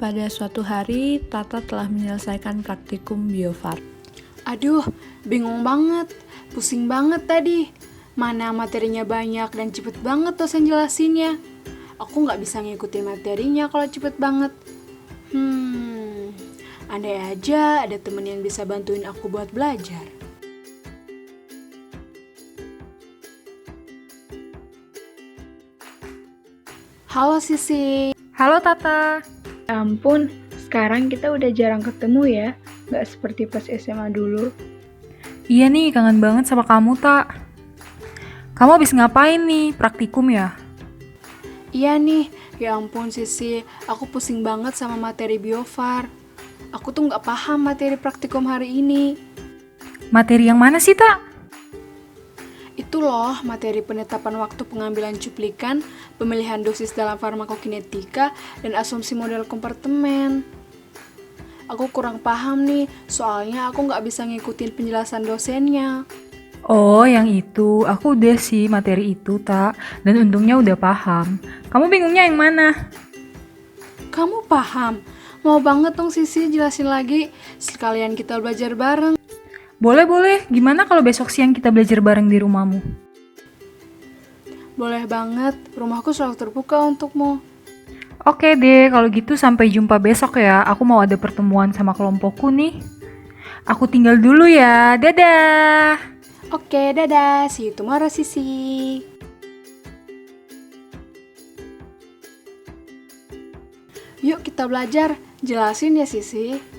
Pada suatu hari, Tata telah menyelesaikan praktikum Bio-Far. Aduh, bingung banget. Pusing banget tadi. Mana materinya banyak dan cepet banget dosen jelasinnya. Aku nggak bisa ngikutin materinya kalau cepet banget. Andai aja ada temen yang bisa bantuin aku buat belajar. Halo Sisi. Halo Tata. Ya ampun, sekarang kita udah jarang ketemu ya, gak seperti pas SMA dulu. Iya nih, kangen banget sama kamu, Tak. Kamu habis ngapain nih? Praktikum ya? Iya nih, ya ampun Sisi, aku pusing banget sama materi Bio-Far. Aku tuh nggak paham materi praktikum hari ini. Materi yang mana sih, Tak? Itu loh, materi penetapan waktu pengambilan cuplikan, pemilihan dosis dalam farmakokinetika, dan asumsi model kompartemen. Aku kurang paham nih, soalnya aku nggak bisa ngikutin penjelasan dosennya. Oh, yang itu. Aku udah sih materi itu, Tak. Dan untungnya udah paham. Kamu bingungnya yang mana? Kamu paham? Mau banget dong Sisi jelasin lagi, sekalian kita belajar bareng. Boleh. Gimana kalau besok siang kita belajar bareng di rumahmu? Boleh banget, rumahku selalu terbuka untukmu. Oke deh, kalau gitu sampai jumpa besok ya. Aku mau ada pertemuan sama kelompokku nih. Aku tinggal dulu ya. Dadah! Oke, dadah. See you tomorrow, Sisi. Yuk kita belajar. Jelasin ya, Sisi.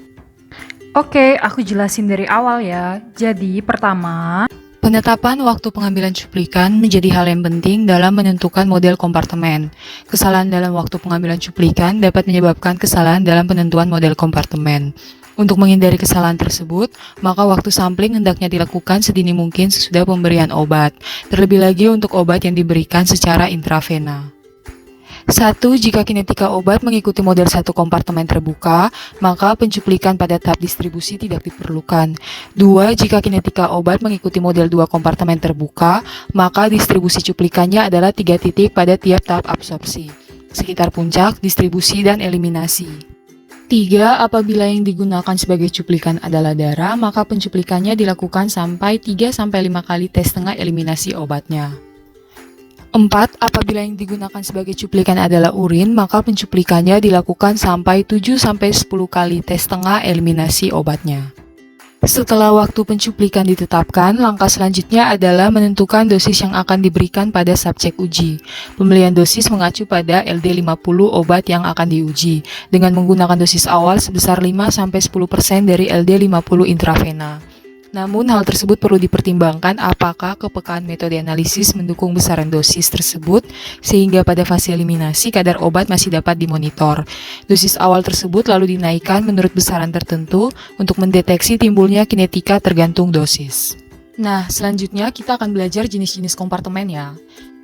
Oke, aku jelasin dari awal ya. Jadi, pertama, penetapan waktu pengambilan cuplikan menjadi hal yang penting dalam menentukan model kompartemen. Kesalahan dalam waktu pengambilan cuplikan dapat menyebabkan kesalahan dalam penentuan model kompartemen. Untuk menghindari kesalahan tersebut, maka waktu sampling hendaknya dilakukan sedini mungkin sesudah pemberian obat, terlebih lagi untuk obat yang diberikan secara intravena. 1. Jika kinetika obat mengikuti model satu kompartemen terbuka, maka pencuplikan pada tahap distribusi tidak diperlukan. 2. Jika kinetika obat mengikuti model 2 kompartemen terbuka, maka distribusi cuplikannya adalah 3 titik pada tiap tahap absorpsi, sekitar puncak, distribusi, dan eliminasi. 3. Apabila yang digunakan sebagai cuplikan adalah darah, maka pencuplikannya dilakukan sampai 3-5 kali tes tengah eliminasi obatnya. 4. Apabila yang digunakan sebagai cuplikan adalah urin, maka pencuplikannya dilakukan sampai 7-10 kali tes tengah eliminasi obatnya. Setelah waktu pencuplikan ditetapkan, langkah selanjutnya adalah menentukan dosis yang akan diberikan pada subjek uji. Pemilihan dosis mengacu pada LD50 obat yang akan diuji, dengan menggunakan dosis awal sebesar 5-10% dari LD50 intravena. Namun hal tersebut perlu dipertimbangkan apakah kepekaan metode analisis mendukung besaran dosis tersebut, sehingga pada fase eliminasi kadar obat masih dapat dimonitor. Dosis awal tersebut lalu dinaikkan menurut besaran tertentu untuk mendeteksi timbulnya kinetika tergantung dosis. Nah, selanjutnya kita akan belajar jenis-jenis kompartemen ya.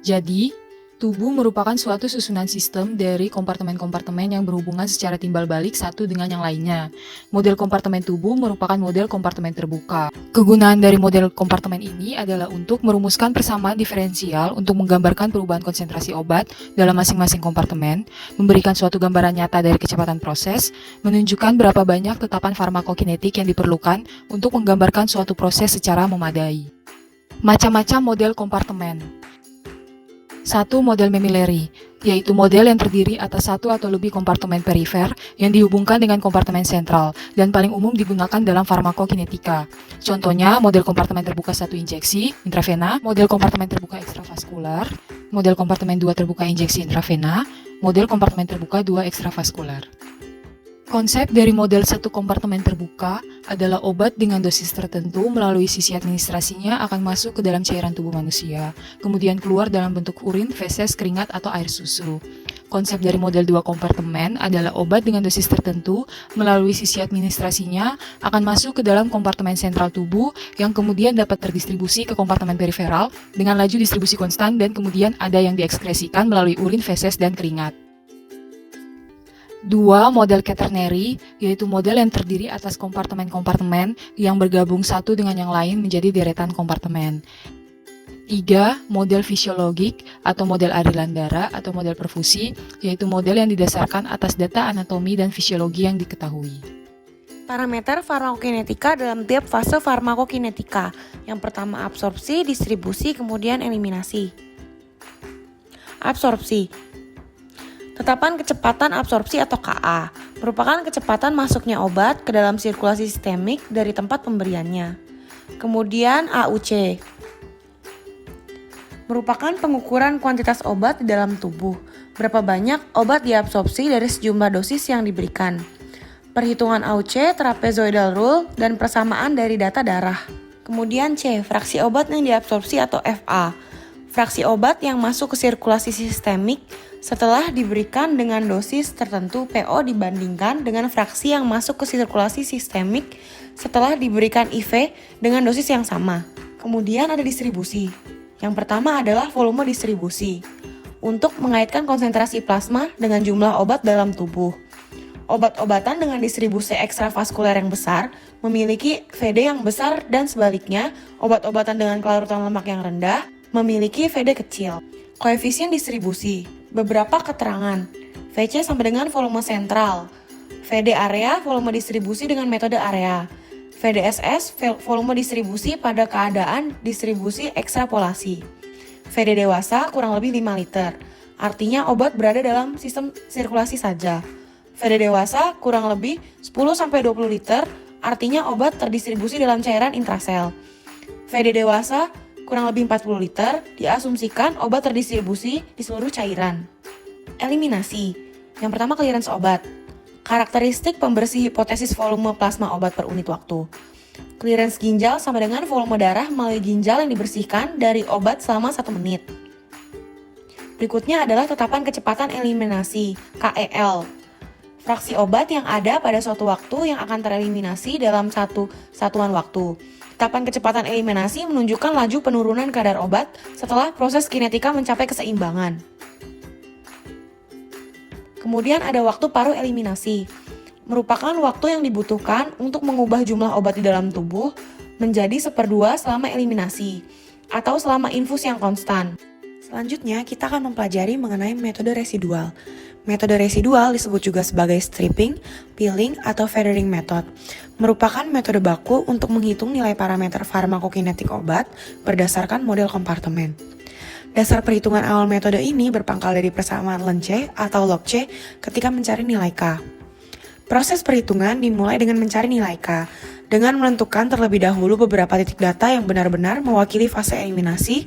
Jadi, tubuh merupakan suatu susunan sistem dari kompartemen-kompartemen yang berhubungan secara timbal balik satu dengan yang lainnya. Model kompartemen tubuh merupakan model kompartemen terbuka. Kegunaan dari model kompartemen ini adalah untuk merumuskan persamaan diferensial untuk menggambarkan perubahan konsentrasi obat dalam masing-masing kompartemen, memberikan suatu gambaran nyata dari kecepatan proses, menunjukkan berapa banyak tetapan farmakokinetik yang diperlukan untuk menggambarkan suatu proses secara memadai. Macam-macam model kompartemen. 1. Model Memilleri, yaitu model yang terdiri atas satu atau lebih kompartemen perifer yang dihubungkan dengan kompartemen sentral dan paling umum digunakan dalam farmakokinetika. Contohnya, model kompartemen terbuka 1 injeksi intravena, model kompartemen terbuka ekstravaskular, model kompartemen 2 terbuka injeksi intravena, model kompartemen terbuka 2 ekstravaskular. Konsep dari model satu kompartemen terbuka adalah obat dengan dosis tertentu melalui sisi administrasinya akan masuk ke dalam cairan tubuh manusia, kemudian keluar dalam bentuk urin, feses, keringat, atau air susu. Konsep dari model 2 kompartemen adalah obat dengan dosis tertentu melalui sisi administrasinya akan masuk ke dalam kompartemen sentral tubuh yang kemudian dapat terdistribusi ke kompartemen periferal dengan laju distribusi konstan dan kemudian ada yang diekskresikan melalui urin, feses, dan keringat. 2. Model quaternary, yaitu model yang terdiri atas kompartemen-kompartemen yang bergabung satu dengan yang lain menjadi deretan kompartemen. 3. Model fisiologik atau model aliran darah atau model perfusi, yaitu model yang didasarkan atas data anatomi dan fisiologi yang diketahui. Parameter farmakokinetika dalam tiap fase farmakokinetika. Yang pertama absorpsi, distribusi, kemudian eliminasi. Absorpsi. Tetapan kecepatan absorpsi atau Ka merupakan kecepatan masuknya obat ke dalam sirkulasi sistemik dari tempat pemberiannya. Kemudian AUC merupakan pengukuran kuantitas obat di dalam tubuh. Berapa banyak obat diabsorpsi dari sejumlah dosis yang diberikan. Perhitungan AUC, trapezoidal rule, dan persamaan dari data darah. Kemudian C, fraksi obat yang diabsorpsi atau FA. Fraksi obat yang masuk ke sirkulasi sistemik setelah diberikan dengan dosis tertentu PO dibandingkan dengan fraksi yang masuk ke sirkulasi sistemik setelah diberikan IV dengan dosis yang sama. Kemudian ada distribusi. Yang pertama adalah volume distribusi. Untuk mengaitkan konsentrasi plasma dengan jumlah obat dalam tubuh. Obat-obatan dengan distribusi ekstravaskuler yang besar memiliki VD yang besar dan sebaliknya, obat-obatan dengan kelarutan lemak yang rendah memiliki VD kecil. Koefisien distribusi. Beberapa keterangan. VC sama dengan volume sentral. VD area, volume distribusi dengan metode area. VDSS, volume distribusi pada keadaan distribusi ekstrapolasi. VD dewasa kurang lebih 5 liter. Artinya obat berada dalam sistem sirkulasi saja. VD dewasa kurang lebih 10-20 liter, artinya obat terdistribusi dalam cairan intrasel. VD dewasa kurang lebih 40 liter, diasumsikan obat terdistribusi di seluruh cairan. Eliminasi. Yang pertama clearance obat. Karakteristik pembersih hipotesis volume plasma obat per unit waktu. Clearance ginjal sama dengan volume darah melalui ginjal yang dibersihkan dari obat selama 1 menit. Berikutnya adalah tetapan kecepatan eliminasi, KEL. Fraksi obat yang ada pada suatu waktu yang akan tereliminasi dalam satu satuan waktu. Tetapan kecepatan eliminasi menunjukkan laju penurunan kadar obat setelah proses kinetika mencapai keseimbangan. Kemudian ada waktu paruh eliminasi, merupakan waktu yang dibutuhkan untuk mengubah jumlah obat di dalam tubuh menjadi 1/2 selama eliminasi, atau selama infus yang konstan. Selanjutnya, kita akan mempelajari mengenai metode residual. Metode residual disebut juga sebagai stripping, peeling, atau feathering method. Merupakan metode baku untuk menghitung nilai parameter farmakokinetik obat berdasarkan model kompartemen. Dasar perhitungan awal metode ini berpangkal dari persamaan ln C atau log C ketika mencari nilai K. Proses perhitungan dimulai dengan mencari nilai K, dengan menentukan terlebih dahulu beberapa titik data yang benar-benar mewakili fase eliminasi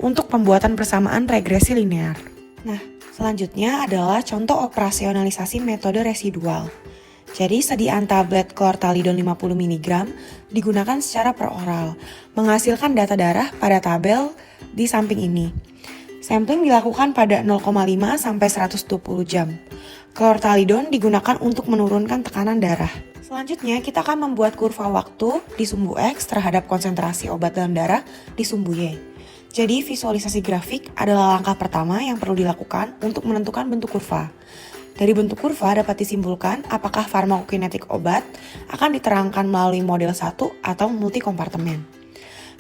untuk pembuatan persamaan regresi linear. Nah, selanjutnya adalah contoh operasionalisasi metode residual. Jadi, sediaan tablet chlorthalidone 50 mg digunakan secara peroral, menghasilkan data darah pada tabel di samping ini. Sampling dilakukan pada 0,5 sampai 120 jam. Chlorthalidone digunakan untuk menurunkan tekanan darah. Selanjutnya, kita akan membuat kurva waktu di sumbu X terhadap konsentrasi obat dalam darah di sumbu Y. Jadi, visualisasi grafik adalah langkah pertama yang perlu dilakukan untuk menentukan bentuk kurva. Dari bentuk kurva dapat disimpulkan apakah farmakokinetik obat akan diterangkan melalui model 1 atau multi kompartemen.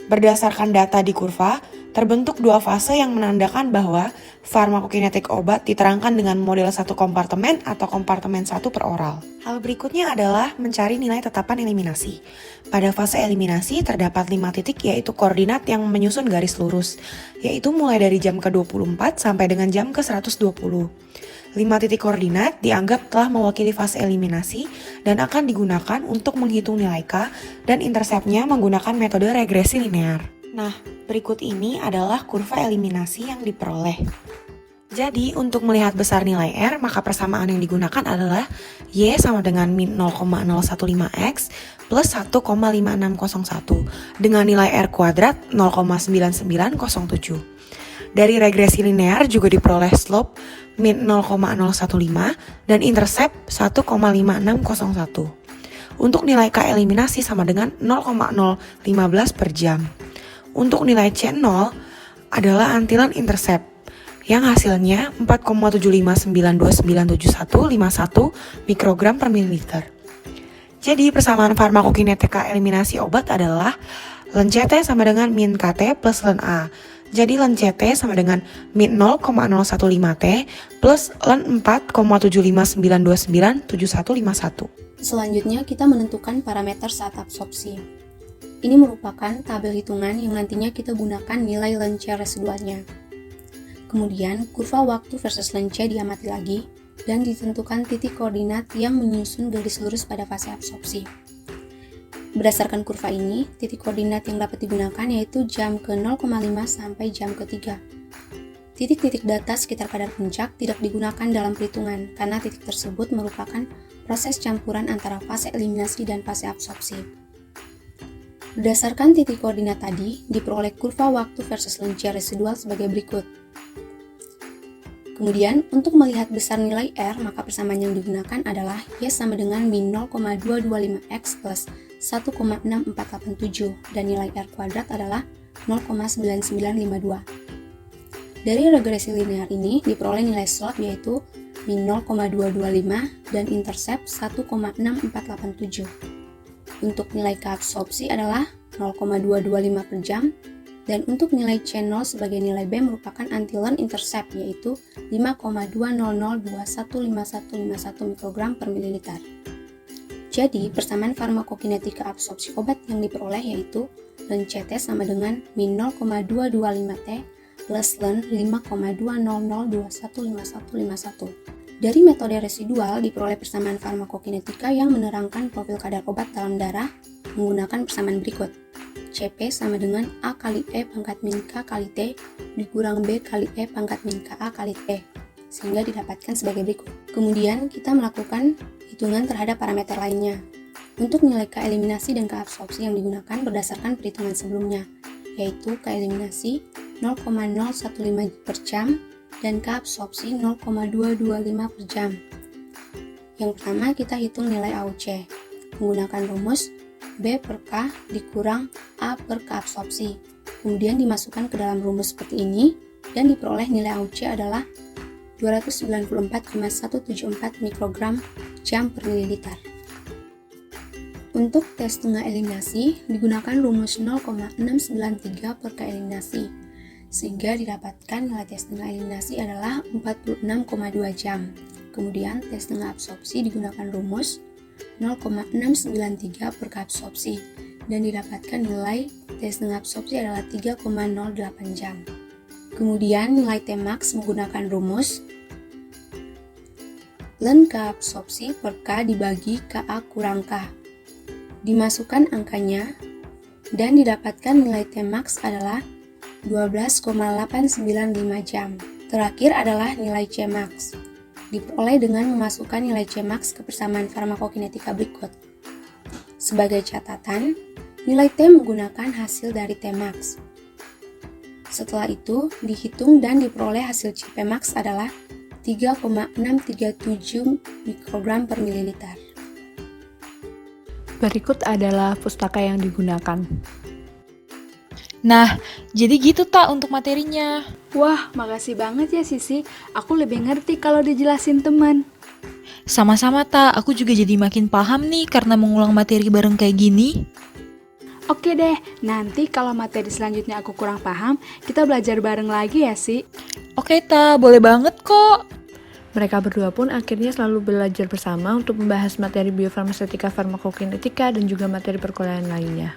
Berdasarkan data di kurva, terbentuk 2 fase yang menandakan bahwa farmakokinetik obat diterangkan dengan model 1 kompartemen atau kompartemen 1 per oral. Hal berikutnya adalah mencari nilai tetapan eliminasi. Pada fase eliminasi terdapat 5 titik yaitu koordinat yang menyusun garis lurus, yaitu mulai dari jam ke-24 sampai dengan jam ke-120. 5 titik koordinat dianggap telah mewakili fase eliminasi dan akan digunakan untuk menghitung nilai K dan interseptnya menggunakan metode regresi linear. Nah, berikut ini adalah kurva eliminasi yang diperoleh. Jadi, untuk melihat besar nilai R, maka persamaan yang digunakan adalah Y sama dengan min 0,015X plus 1,5601 dengan nilai R kuadrat 0,9907. Dari regresi linear juga diperoleh slope min 0,015 dan intercept 1,5601. Untuk nilai K eliminasi sama dengan 0,015 per jam. Untuk nilai C0 adalah antilan intercept yang hasilnya 4,75929151 mikrogram per mililiter. Jadi persamaan farmakokinetika eliminasi obat adalah ln CT sama dengan min KT plus ln A, Jadi len CT sama dengan min 0,015T plus len 4,75929151. Selanjutnya kita menentukan parameter saat absorpsi. Ini merupakan tabel hitungan yang nantinya kita gunakan nilai len C residualnya. Kemudian kurva waktu versus len C diamati lagi dan ditentukan titik koordinat yang menyusun garis lurus pada fase absorpsi. Berdasarkan kurva ini, titik koordinat yang dapat digunakan yaitu jam ke 0,5 sampai jam ke 3. Titik-titik data sekitar kadar puncak tidak digunakan dalam perhitungan karena titik tersebut merupakan proses campuran antara fase eliminasi dan fase absorpsi. Berdasarkan titik koordinat tadi, diperoleh kurva waktu versus len C residual sebagai berikut. Kemudian, untuk melihat besar nilai R, maka persamaan yang digunakan adalah Y sama dengan min 0,225X plus 1,6487 dan nilai R kuadrat adalah 0,9952. Dari regresi linear ini diperoleh nilai slope yaitu min 0,225 dan intercept 1,6487. Untuk nilai keabsorpsi adalah 0,225 per jam dan untuk nilai C0 sebagai nilai B merupakan anti-len intercept yaitu 5,200215151 mikrogram per mililiter. Jadi, persamaan farmakokinetika absorpsi obat yang diperoleh yaitu len CT sama dengan min 0,225T plus len 5,200215151. Dari metode residual diperoleh persamaan farmakokinetika yang menerangkan profil kadar obat dalam darah menggunakan persamaan berikut. CP sama dengan A kali E pangkat min K kali T dikurang B kali E pangkat min Ka kali T, sehingga didapatkan sebagai berikut. Kemudian kita melakukan hitungan terhadap parameter lainnya. Untuk nilai keeliminasi dan keabsorpsi yang digunakan berdasarkan perhitungan sebelumnya, yaitu keeliminasi 0,015 per jam dan keabsorpsi 0,225 per jam. Yang pertama kita hitung nilai AUC menggunakan rumus B per K dikurang A per keabsorpsi. Kemudian dimasukkan ke dalam rumus seperti ini dan diperoleh nilai AUC adalah 294,174 mikrogram jam per mililiter. Untuk tes setengah eliminasi digunakan rumus 0,693 per keeliminasi, sehingga didapatkan nilai tes setengah eliminasi adalah 46,2 jam. Kemudian tes setengah absorpsi digunakan rumus 0,693 per keabsorpsi dan didapatkan nilai tes setengah absorpsi adalah 3,08 jam. Kemudian nilai Tmax menggunakan rumus len keabsorpsi per K dibagi Ka kurang K. Dimasukkan angkanya dan didapatkan nilai Tmax adalah 12,895 jam. Terakhir adalah nilai Cmax. Diperoleh dengan memasukkan nilai Cmax ke persamaan farmakokinetika berikut. Sebagai catatan, nilai T menggunakan hasil dari Tmax. Setelah itu, dihitung dan diperoleh hasil Cpmax adalah 3,637 mikrogram per mililiter. Berikut adalah pustaka yang digunakan. Nah, jadi gitu tak untuk materinya. Wah, makasih banget ya Sisi. Aku lebih ngerti kalau dijelasin teman. Sama-sama tak, aku juga jadi makin paham nih karena mengulang materi bareng kayak gini. Oke deh, nanti kalau materi selanjutnya aku kurang paham, kita belajar bareng lagi ya sih. Oke tak, boleh banget kok. Mereka berdua pun akhirnya selalu belajar bersama untuk membahas materi biofarmaseutika, farmakokinetika, dan juga materi perkuliahan lainnya.